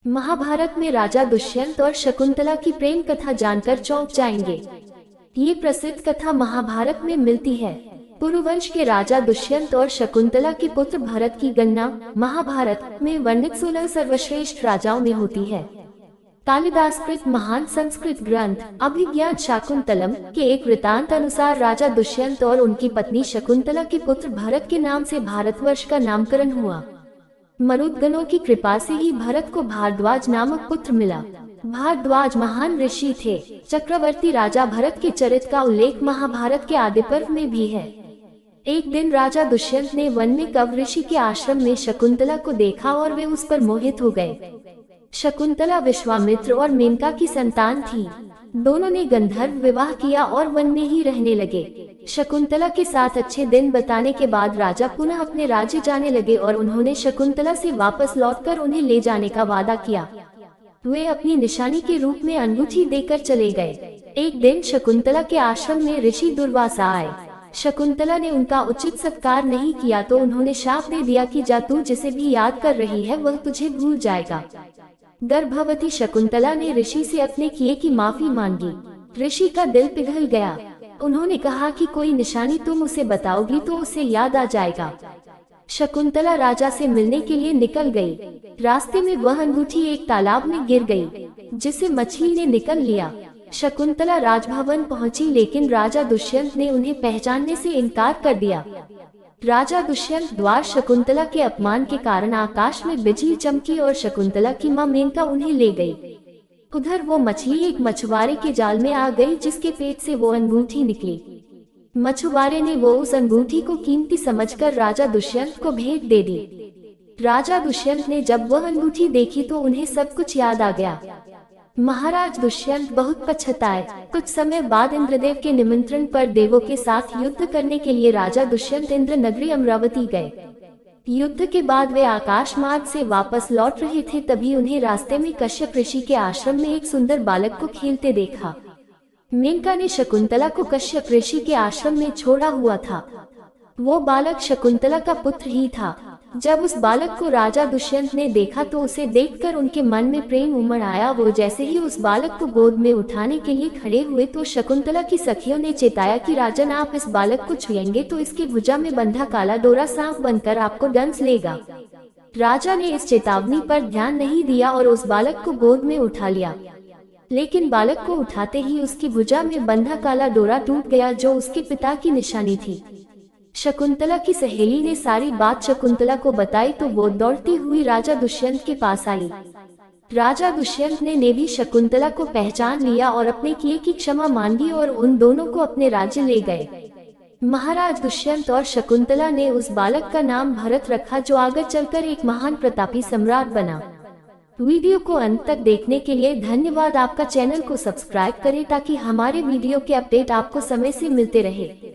महाभारत में राजा दुष्यंत और शकुंतला की प्रेम कथा जानकर चौंक जाएंगे। ये प्रसिद्ध कथा महाभारत में मिलती है। पुरुवंश के राजा दुष्यंत और शकुंतला के पुत्र भरत की गणना महाभारत में वर्णित 16 सर्वश्रेष्ठ राजाओं में होती है। कालिदास कृत महान संस्कृत ग्रंथ अभिज्ञान शाकुंतलम के एक वृतांत अनुसार राजा दुष्यंत और उनकी पत्नी शकुंतला के पुत्र भरत के नाम से भारतवर्ष का नामकरण हुआ। मरुदगणों की कृपा से ही भरत को भारद्वाज नामक पुत्र मिला। भारद्वाज महान ऋषि थे। चक्रवर्ती राजा भरत के चरित्र का उल्लेख महाभारत के आदि पर्व में भी है। एक दिन राजा दुष्यंत ने वन में कव ऋषि के आश्रम में शकुंतला को देखा और वे उस पर मोहित हो गए। शकुंतला विश्वामित्र और मेनका की संतान थी। दोनों ने गंधर्व विवाह किया और वन में ही रहने लगे। शकुंतला के साथ अच्छे दिन बताने के बाद राजा पुनः अपने राज्य जाने लगे और उन्होंने शकुंतला से वापस लौटकर उन्हें ले जाने का वादा किया। वे अपनी निशानी के रूप में अंगूठी देकर चले गए। एक दिन शकुंतला के आश्रम में ऋषि दुर्वासा आए। शकुंतला ने उनका उचित सत्कार नहीं किया तो उन्होंने शाप दे दिया कि जा तू जिसे भी याद कर रही है वह तुझे भूल जाएगा। गर्भवती शकुंतला ने ऋषि से अपने किए की माफी मांगी। ऋषि का दिल पिघल गया। उन्होंने कहा कि कोई निशानी तुम उसे बताओगी तो उसे याद आ जाएगा। शकुंतला राजा से मिलने के लिए निकल गई। रास्ते में वह अंगूठी एक तालाब में गिर गई, जिसे मछली ने निकल लिया। शकुंतला राजभवन पहुंची लेकिन राजा दुष्यंत ने उन्हें पहचानने से इनकार कर दिया। राजा दुष्यंत द्वारा शकुंतला के अपमान के कारण आकाश में बिजली चमकी और शकुंतला की मां मेनका उन्हें ले गई। उधर वो मछली एक मछुआरे के जाल में आ गई जिसके पेट से वो अंगूठी निकली। मछुआरे ने वो उस अंगूठी को कीमती समझकर राजा दुष्यंत को भेंट दे दी। राजा दुष्यंत ने जब वह अंगूठी देखी तो उन्हें सब कुछ याद आ गया। महाराज दुष्यंत बहुत पछताए। कुछ समय बाद इंद्रदेव के निमंत्रण पर देवों के साथ युद्ध करने के लिए राजा दुष्यंत इंद्र नगरी अमरावती गए। युद्ध के बाद वे आकाश मार्ग से वापस लौट रहे थे, तभी उन्हें रास्ते में कश्यप ऋषि के आश्रम में एक सुंदर बालक को खेलते देखा। मेनका ने शकुंतला को कश्यप ऋषि के आश्रम में छोड़ा हुआ था। वो बालक शकुंतला का पुत्र ही था। जब उस बालक को राजा दुष्यंत ने देखा तो उसे देखकर उनके मन में प्रेम उमड़ आया। वो जैसे ही उस बालक को गोद में उठाने के लिए खड़े हुए तो शकुंतला की सखियों ने चेताया कि राजन, आप इस बालक को छुएंगे तो इसकी भुजा में बंधा काला डोरा सांप बनकर आपको डंस लेगा। राजा ने इस चेतावनी पर ध्यान नहीं दिया और उस बालक को गोद में उठा लिया, लेकिन बालक को उठाते ही उसकी भुजा में बंधा काला डोरा टूट गया जो उसके पिता की निशानी थी। शकुंतला की सहेली ने सारी बात शकुंतला को बताई तो वो दौड़ती हुई राजा दुष्यंत के पास आई। राजा दुष्यंत ने भी शकुंतला को पहचान लिया और अपने किए की क्षमा मांगी और उन दोनों को अपने राज्य ले गए। महाराज दुष्यंत और शकुंतला ने उस बालक का नाम भरत रखा जो आगे चलकर एक महान प्रतापी सम्राट बना। वीडियो को अंत तक देखने के लिए धन्यवाद। आपका चैनल को सब्सक्राइब करें ताकि हमारे वीडियो के अपडेट आपको समय से मिलते रहे।